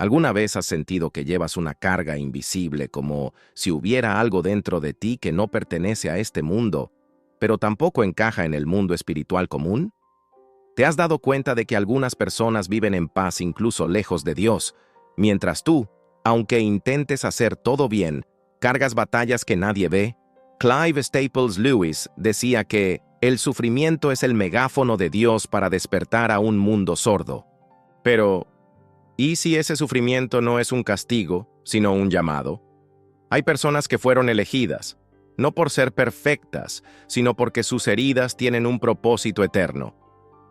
¿Alguna vez has sentido que llevas una carga invisible, como si hubiera algo dentro de ti que no pertenece a este mundo, pero tampoco encaja en el mundo espiritual común? ¿Te has dado cuenta de que algunas personas viven en paz incluso lejos de Dios, mientras tú, aunque intentes hacer todo bien, cargas batallas que nadie ve? Clive Staples Lewis decía que el sufrimiento es el megáfono de Dios para despertar a un mundo sordo. Pero, ¿y si ese sufrimiento no es un castigo, sino un llamado? Hay personas que fueron elegidas, no por ser perfectas, sino porque sus heridas tienen un propósito eterno.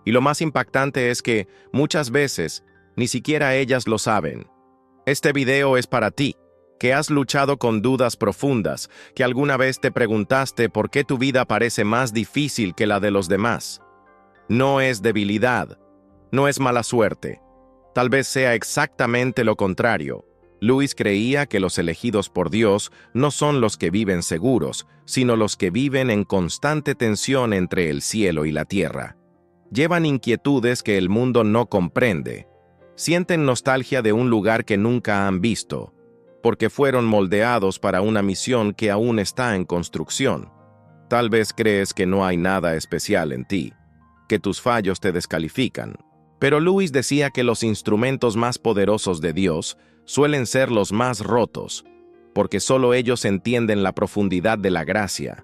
Y lo más impactante es que, muchas veces, ni siquiera ellas lo saben. Este video es para ti, que has luchado con dudas profundas, que alguna vez te preguntaste por qué tu vida parece más difícil que la de los demás. No es debilidad, no es mala suerte. Tal vez sea exactamente lo contrario. Lewis creía que los elegidos por Dios no son los que viven seguros, sino los que viven en constante tensión entre el cielo y la tierra. Llevan inquietudes que el mundo no comprende. Sienten nostalgia de un lugar que nunca han visto, porque fueron moldeados para una misión que aún está en construcción. Tal vez crees que no hay nada especial en ti, que tus fallos te descalifican. Pero Lewis decía que los instrumentos más poderosos de Dios suelen ser los más rotos, porque solo ellos entienden la profundidad de la gracia.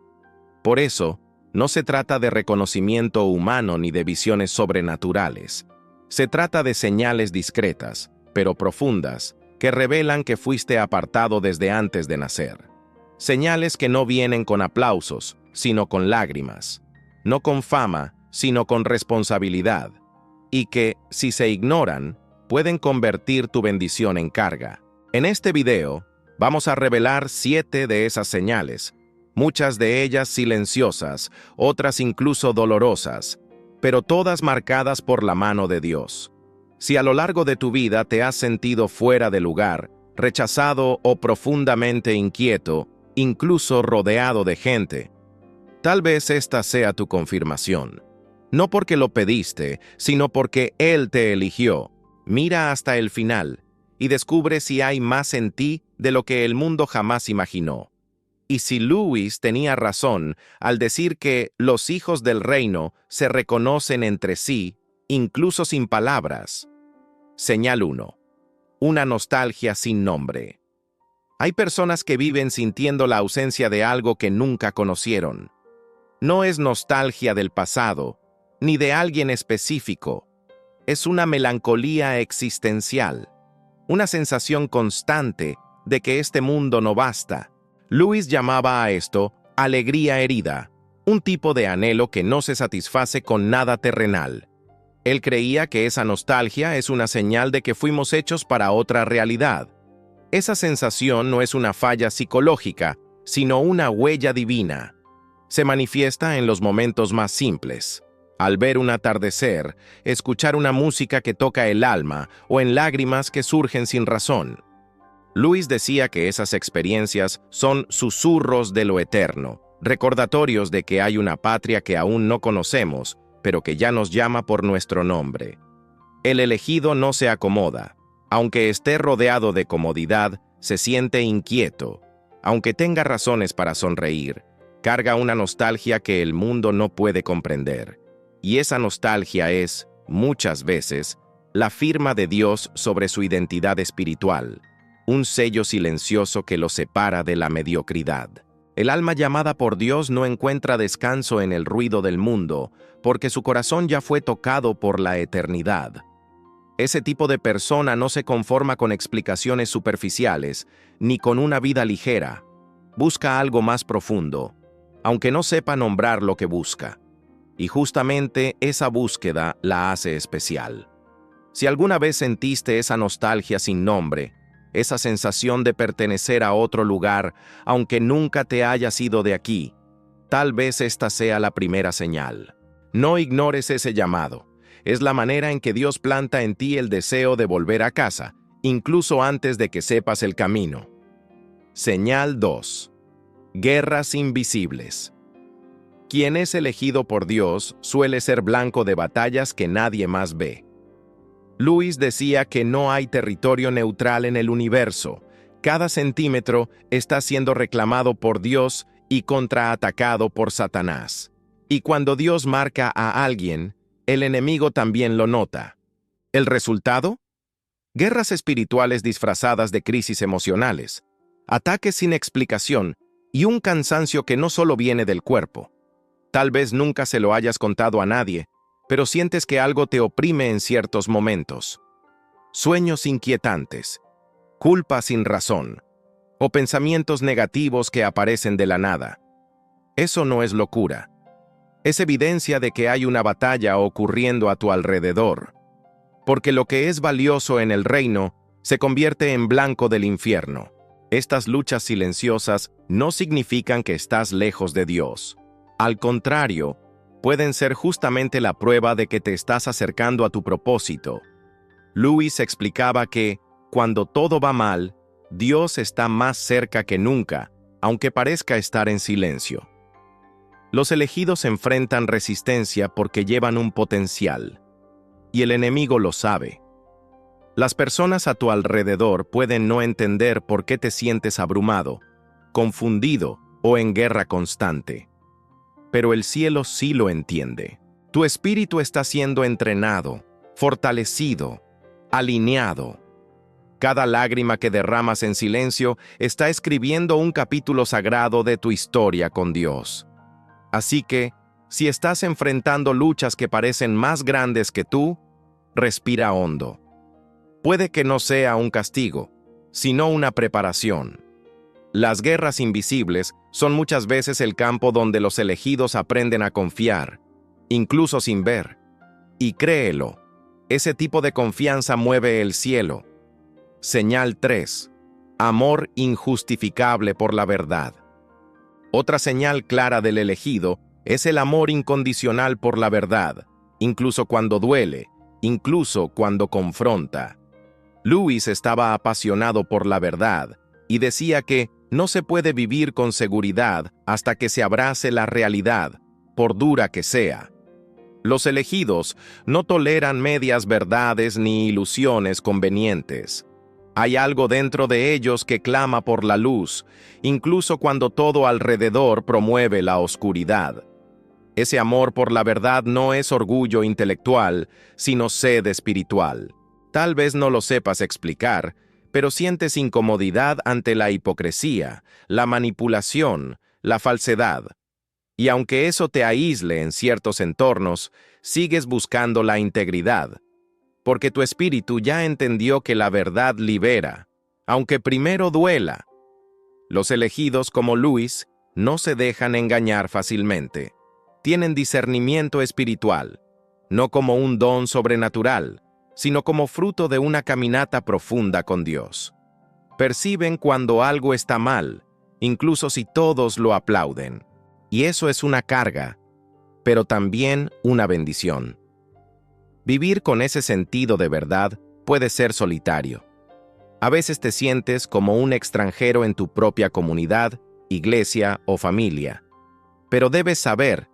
Por eso, no se trata de reconocimiento humano ni de visiones sobrenaturales. Se trata de señales discretas, pero profundas, que revelan que fuiste apartado desde antes de nacer. Señales que no vienen con aplausos, sino con lágrimas. No con fama, sino con responsabilidad. Y que, si se ignoran, pueden convertir tu bendición en carga. En este video, vamos a revelar 7 de esas señales, muchas de ellas silenciosas, otras incluso dolorosas, pero todas marcadas por la mano de Dios. Si a lo largo de tu vida te has sentido fuera de lugar, rechazado o profundamente inquieto, incluso rodeado de gente, tal vez esta sea tu confirmación. No porque lo pediste, sino porque Él te eligió. Mira hasta el final y descubre si hay más en ti de lo que el mundo jamás imaginó. Y si Lewis tenía razón al decir que los hijos del reino se reconocen entre sí, incluso sin palabras. Señal 1. Una nostalgia sin nombre. Hay personas que viven sintiendo la ausencia de algo que nunca conocieron. No es nostalgia del pasado, ni de alguien específico. Es una melancolía existencial, una sensación constante de que este mundo no basta. Lewis llamaba a esto alegría herida, un tipo de anhelo que no se satisface con nada terrenal. Él creía que esa nostalgia es una señal de que fuimos hechos para otra realidad. Esa sensación no es una falla psicológica, sino una huella divina. Se manifiesta en los momentos más simples. Al ver un atardecer, escuchar una música que toca el alma o en lágrimas que surgen sin razón. Lewis decía que esas experiencias son susurros de lo eterno, recordatorios de que hay una patria que aún no conocemos, pero que ya nos llama por nuestro nombre. El elegido no se acomoda. Aunque esté rodeado de comodidad, se siente inquieto. Aunque tenga razones para sonreír, carga una nostalgia que el mundo no puede comprender. Y esa nostalgia es, muchas veces, la firma de Dios sobre su identidad espiritual, un sello silencioso que lo separa de la mediocridad. El alma llamada por Dios no encuentra descanso en el ruido del mundo, porque su corazón ya fue tocado por la eternidad. Ese tipo de persona no se conforma con explicaciones superficiales, ni con una vida ligera. Busca algo más profundo, aunque no sepa nombrar lo que busca. Y justamente esa búsqueda la hace especial. Si alguna vez sentiste esa nostalgia sin nombre, esa sensación de pertenecer a otro lugar, aunque nunca te hayas ido de aquí, tal vez esta sea la primera señal. No ignores ese llamado. Es la manera en que Dios planta en ti el deseo de volver a casa, incluso antes de que sepas el camino. Señal 2. Guerras invisibles. Quien es elegido por Dios suele ser blanco de batallas que nadie más ve. Lewis decía que no hay territorio neutral en el universo. Cada centímetro está siendo reclamado por Dios y contraatacado por Satanás. Y cuando Dios marca a alguien, el enemigo también lo nota. ¿El resultado? Guerras espirituales disfrazadas de crisis emocionales, ataques sin explicación y un cansancio que no solo viene del cuerpo. Tal vez nunca se lo hayas contado a nadie, pero sientes que algo te oprime en ciertos momentos. Sueños inquietantes, culpa sin razón, o pensamientos negativos que aparecen de la nada. Eso no es locura. Es evidencia de que hay una batalla ocurriendo a tu alrededor, porque lo que es valioso en el reino se convierte en blanco del infierno. Estas luchas silenciosas no significan que estás lejos de Dios. Al contrario, pueden ser justamente la prueba de que te estás acercando a tu propósito. Lewis explicaba que, cuando todo va mal, Dios está más cerca que nunca, aunque parezca estar en silencio. Los elegidos enfrentan resistencia porque llevan un potencial, y el enemigo lo sabe. Las personas a tu alrededor pueden no entender por qué te sientes abrumado, confundido o en guerra constante. Pero el cielo sí lo entiende. Tu espíritu está siendo entrenado, fortalecido, alineado. Cada lágrima que derramas en silencio está escribiendo un capítulo sagrado de tu historia con Dios. Así que, si estás enfrentando luchas que parecen más grandes que tú, respira hondo. Puede que no sea un castigo, sino una preparación. Las guerras invisibles son muchas veces el campo donde los elegidos aprenden a confiar, incluso sin ver. Y créelo, ese tipo de confianza mueve el cielo. Señal 3. Amor injustificable por la verdad. Otra señal clara del elegido es el amor incondicional por la verdad, incluso cuando duele, incluso cuando confronta. Lewis estaba apasionado por la verdad y decía que no se puede vivir con seguridad hasta que se abrace la realidad, por dura que sea. Los elegidos no toleran medias verdades ni ilusiones convenientes. Hay algo dentro de ellos que clama por la luz, incluso cuando todo alrededor promueve la oscuridad. Ese amor por la verdad no es orgullo intelectual, sino sed espiritual. Tal vez no lo sepas explicar, pero sientes incomodidad ante la hipocresía, la manipulación, la falsedad. Y aunque eso te aísle en ciertos entornos, sigues buscando la integridad, porque tu espíritu ya entendió que la verdad libera, aunque primero duela. Los elegidos como Lewis no se dejan engañar fácilmente. Tienen discernimiento espiritual, no como un don sobrenatural, sino como fruto de una caminata profunda con Dios. Perciben cuando algo está mal, incluso si todos lo aplauden. Y eso es una carga, pero también una bendición. Vivir con ese sentido de verdad puede ser solitario. A veces te sientes como un extranjero en tu propia comunidad, iglesia o familia. Pero debes saber,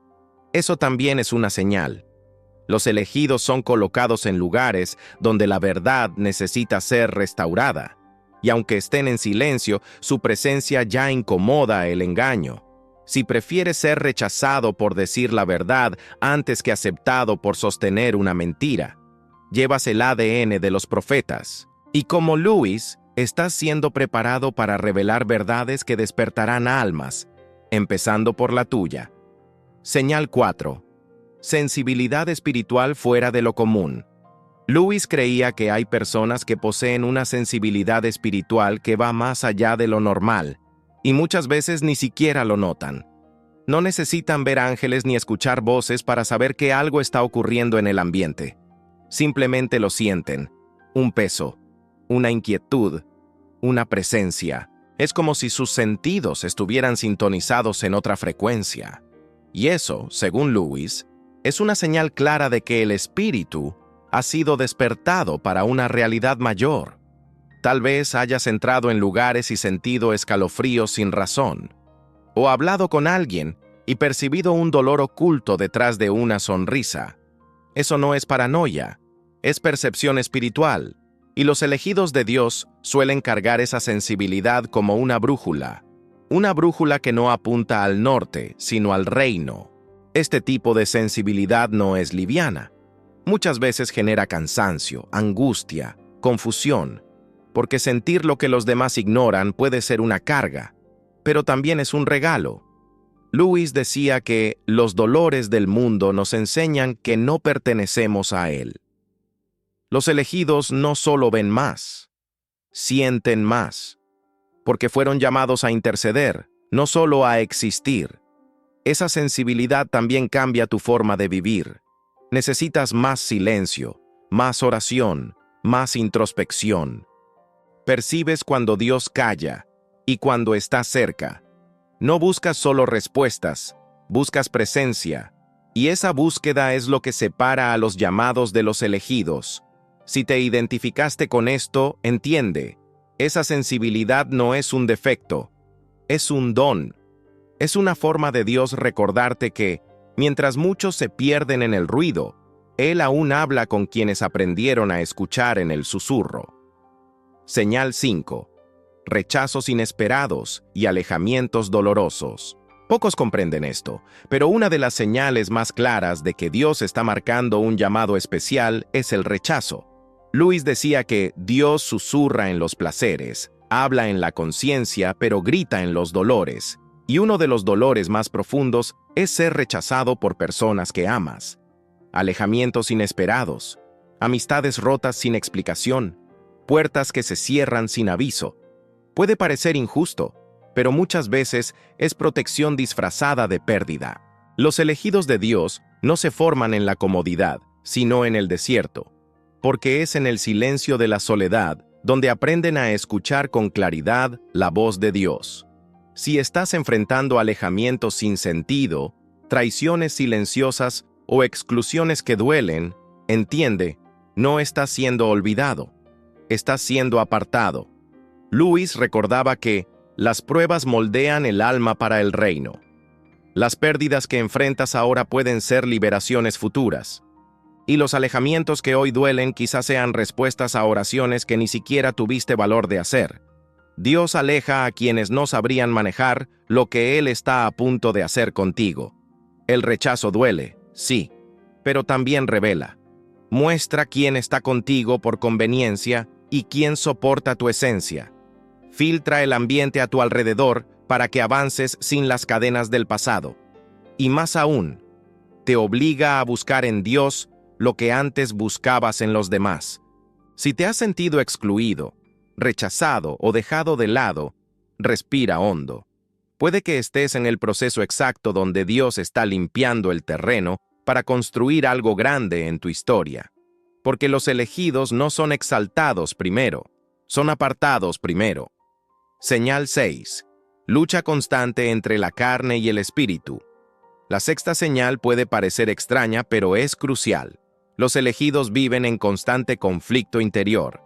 eso también es una señal. Los elegidos son colocados en lugares donde la verdad necesita ser restaurada, y aunque estén en silencio, su presencia ya incomoda el engaño. Si prefieres ser rechazado por decir la verdad antes que aceptado por sostener una mentira, llevas el ADN de los profetas. Y como Lewis, estás siendo preparado para revelar verdades que despertarán almas, empezando por la tuya. Señal 4. Sensibilidad espiritual fuera de lo común. Lewis creía que hay personas que poseen una sensibilidad espiritual que va más allá de lo normal, y muchas veces ni siquiera lo notan. No necesitan ver ángeles ni escuchar voces para saber que algo está ocurriendo en el ambiente. Simplemente lo sienten. Un peso, una inquietud, una presencia. Es como si sus sentidos estuvieran sintonizados en otra frecuencia. Y eso, según Lewis, es una señal clara de que el espíritu ha sido despertado para una realidad mayor. Tal vez hayas entrado en lugares y sentido escalofríos sin razón, o hablado con alguien y percibido un dolor oculto detrás de una sonrisa. Eso no es paranoia, es percepción espiritual, y los elegidos de Dios suelen cargar esa sensibilidad como una brújula que no apunta al norte, sino al reino. Este tipo de sensibilidad no es liviana. Muchas veces genera cansancio, angustia, confusión, porque sentir lo que los demás ignoran puede ser una carga, pero también es un regalo. Lewis decía que los dolores del mundo nos enseñan que no pertenecemos a él. Los elegidos no solo ven más, sienten más, porque fueron llamados a interceder, no solo a existir. Esa sensibilidad también cambia tu forma de vivir. Necesitas más silencio, más oración, más introspección. Percibes cuando Dios calla y cuando está cerca. No buscas solo respuestas, buscas presencia, y esa búsqueda es lo que separa a los llamados de los elegidos. Si te identificaste con esto, entiende, esa sensibilidad no es un defecto, es un don. Es una forma de Dios recordarte que, mientras muchos se pierden en el ruido, Él aún habla con quienes aprendieron a escuchar en el susurro. Señal 5. Rechazos inesperados y alejamientos dolorosos. Pocos comprenden esto, pero una de las señales más claras de que Dios está marcando un llamado especial es el rechazo. Lewis decía que Dios susurra en los placeres, habla en la conciencia, pero grita en los dolores. Y uno de los dolores más profundos es ser rechazado por personas que amas. Alejamientos inesperados, amistades rotas sin explicación, puertas que se cierran sin aviso. Puede parecer injusto, pero muchas veces es protección disfrazada de pérdida. Los elegidos de Dios no se forman en la comodidad, sino en el desierto, porque es en el silencio de la soledad donde aprenden a escuchar con claridad la voz de Dios. Si estás enfrentando alejamientos sin sentido, traiciones silenciosas o exclusiones que duelen, entiende, no estás siendo olvidado, estás siendo apartado. Lewis recordaba que las pruebas moldean el alma para el reino. Las pérdidas que enfrentas ahora pueden ser liberaciones futuras. Y los alejamientos que hoy duelen quizás sean respuestas a oraciones que ni siquiera tuviste valor de hacer. Dios aleja a quienes no sabrían manejar lo que Él está a punto de hacer contigo. El rechazo duele, sí, pero también revela. Muestra quién está contigo por conveniencia y quién soporta tu esencia. Filtra el ambiente a tu alrededor para que avances sin las cadenas del pasado. Y más aún, te obliga a buscar en Dios lo que antes buscabas en los demás. Si te has sentido excluido, rechazado o dejado de lado, respira hondo. Puede que estés en el proceso exacto donde Dios está limpiando el terreno para construir algo grande en tu historia. Porque los elegidos no son exaltados primero, son apartados primero. Señal 6. Lucha constante entre la carne y el espíritu. La sexta señal puede parecer extraña, pero es crucial. Los elegidos viven en constante conflicto interior.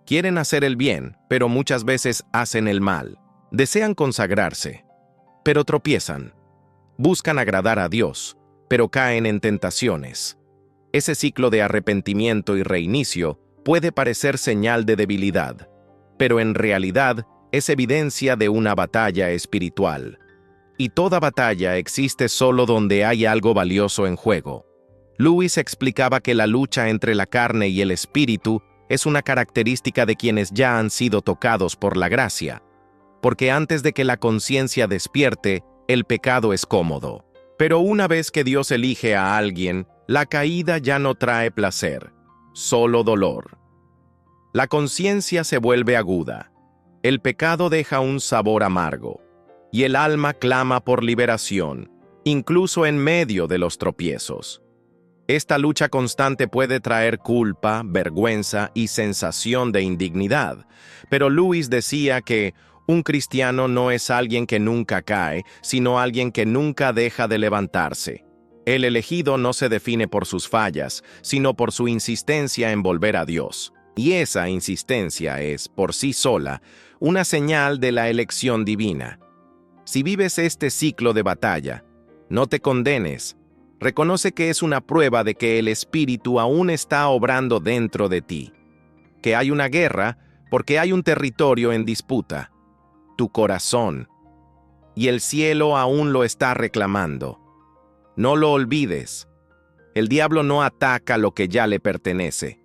Quieren hacer el bien, pero muchas veces hacen el mal. Desean consagrarse, pero tropiezan. Buscan agradar a Dios, pero caen en tentaciones. Ese ciclo de arrepentimiento y reinicio puede parecer señal de debilidad, pero en realidad es evidencia de una batalla espiritual. Y toda batalla existe solo donde hay algo valioso en juego. Lewis explicaba que la lucha entre la carne y el espíritu es una característica de quienes ya han sido tocados por la gracia, porque antes de que la conciencia despierte, el pecado es cómodo. Pero una vez que Dios elige a alguien, la caída ya no trae placer, solo dolor. La conciencia se vuelve aguda, el pecado deja un sabor amargo, y el alma clama por liberación, incluso en medio de los tropiezos. Esta lucha constante puede traer culpa, vergüenza y sensación de indignidad, pero Lewis decía que un cristiano no es alguien que nunca cae, sino alguien que nunca deja de levantarse. El elegido no se define por sus fallas, sino por su insistencia en volver a Dios. Y esa insistencia es, por sí sola, una señal de la elección divina. Si vives este ciclo de batalla, no te condenes, Reconoce que es una prueba de que el Espíritu aún está obrando dentro de ti, que hay una guerra porque hay un territorio en disputa, tu corazón, y el cielo aún lo está reclamando. No lo olvides. El diablo no ataca lo que ya le pertenece.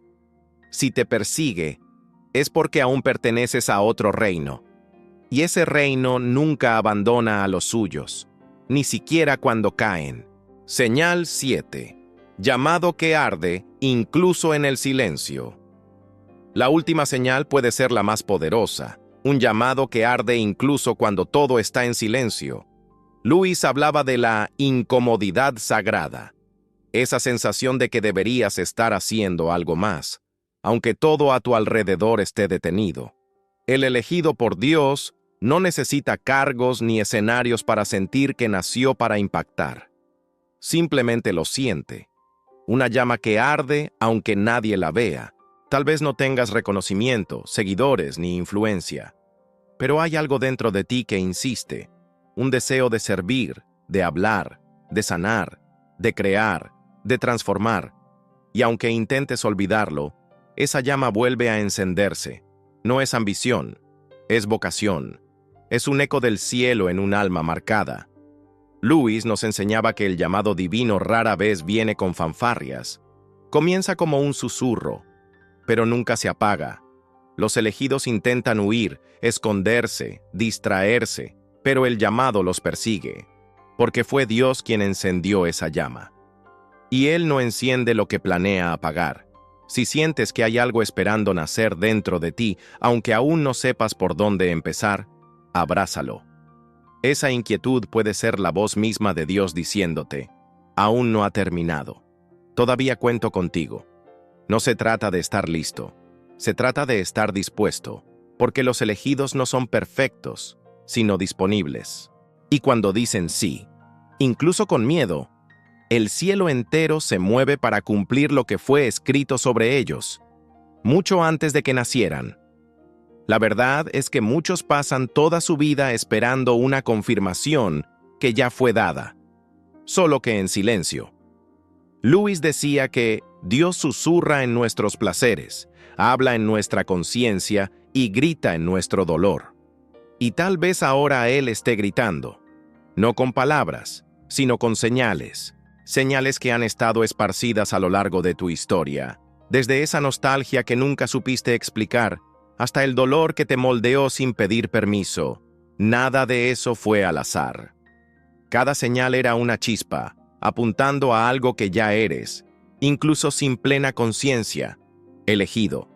Si te persigue, es porque aún perteneces a otro reino. Y ese reino nunca abandona a los suyos, ni siquiera cuando caen. Señal 7. Llamado que arde, incluso en el silencio. La última señal puede ser la más poderosa, un llamado que arde incluso cuando todo está en silencio. Lewis hablaba de la incomodidad sagrada, esa sensación de que deberías estar haciendo algo más, aunque todo a tu alrededor esté detenido. El elegido por Dios no necesita cargos ni escenarios para sentir que nació para impactar. Simplemente lo siente. Una llama que arde aunque nadie la vea. Tal vez no tengas reconocimiento, seguidores ni influencia, pero hay algo dentro de ti que insiste, un deseo de servir, de hablar, de sanar, de crear, de transformar. Y aunque intentes olvidarlo, esa llama vuelve a encenderse. No es ambición, es vocación. Es un eco del cielo en un alma marcada. Lewis nos enseñaba que el llamado divino rara vez viene con fanfarrias. Comienza como un susurro, pero nunca se apaga. Los elegidos intentan huir, esconderse, distraerse, pero el llamado los persigue, porque fue Dios quien encendió esa llama. Y Él no enciende lo que planea apagar. Si sientes que hay algo esperando nacer dentro de ti, aunque aún no sepas por dónde empezar, abrázalo. Esa inquietud puede ser la voz misma de Dios diciéndote, aún no ha terminado. Todavía cuento contigo. No se trata de estar listo, se trata de estar dispuesto, porque los elegidos no son perfectos, sino disponibles. Y cuando dicen sí, incluso con miedo, el cielo entero se mueve para cumplir lo que fue escrito sobre ellos, mucho antes de que nacieran. La verdad es que muchos pasan toda su vida esperando una confirmación que ya fue dada, solo que en silencio. Lewis decía que Dios susurra en nuestros placeres, habla en nuestra conciencia y grita en nuestro dolor. Y tal vez ahora Él esté gritando, no con palabras, sino con señales, señales que han estado esparcidas a lo largo de tu historia, desde esa nostalgia que nunca supiste explicar, hasta el dolor que te moldeó sin pedir permiso. Nada de eso fue al azar. Cada señal era una chispa, apuntando a algo que ya eres, incluso sin plena conciencia, elegido.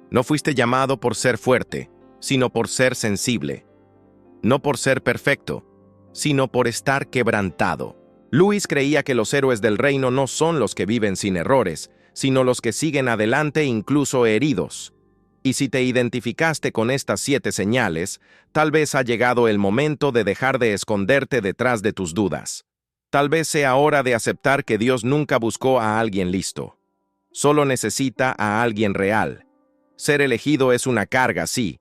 No fuiste llamado por ser fuerte, sino por ser sensible. No por ser perfecto, sino por estar quebrantado. Lewis creía que los héroes del reino no son los que viven sin errores, sino los que siguen adelante incluso heridos. Y si te identificaste con estas 7 señales, tal vez ha llegado el momento de dejar de esconderte detrás de tus dudas. Tal vez sea hora de aceptar que Dios nunca buscó a alguien listo. Solo necesita a alguien real. Ser elegido es una carga, sí,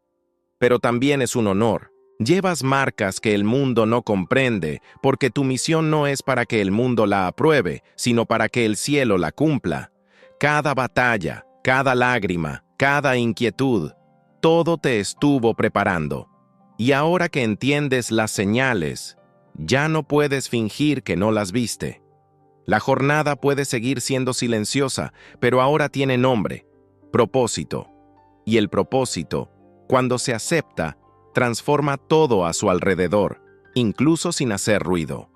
pero también es un honor. Llevas marcas que el mundo no comprende, porque tu misión no es para que el mundo la apruebe, sino para que el cielo la cumpla. Cada batalla, cada lágrima, cada inquietud, todo te estuvo preparando. Y ahora que entiendes las señales, ya no puedes fingir que no las viste. La jornada puede seguir siendo silenciosa, pero ahora tiene nombre, propósito. Y el propósito, cuando se acepta, transforma todo a su alrededor, incluso sin hacer ruido.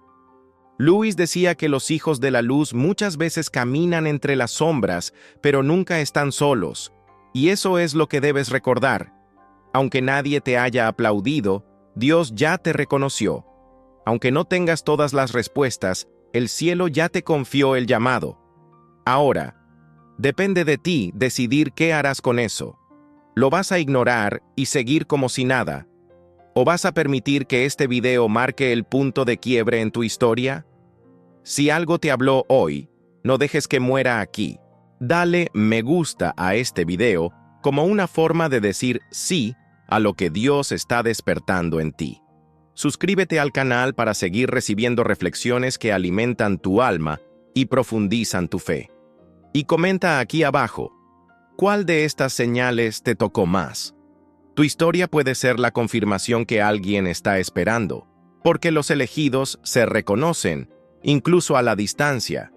Lewis decía que los hijos de la luz muchas veces caminan entre las sombras, pero nunca están solos. Y eso es lo que debes recordar. Aunque nadie te haya aplaudido, Dios ya te reconoció. Aunque no tengas todas las respuestas, el cielo ya te confió el llamado. Ahora, depende de ti decidir qué harás con eso. ¿Lo vas a ignorar y seguir como si nada? ¿O vas a permitir que este video marque el punto de quiebre en tu historia? Si algo te habló hoy, no dejes que muera aquí. Dale me gusta a este video como una forma de decir sí a lo que Dios está despertando en ti. Suscríbete al canal para seguir recibiendo reflexiones que alimentan tu alma y profundizan tu fe. Y comenta aquí abajo, ¿cuál de estas señales te tocó más? Tu historia puede ser la confirmación que alguien está esperando, porque los elegidos se reconocen, incluso a la distancia,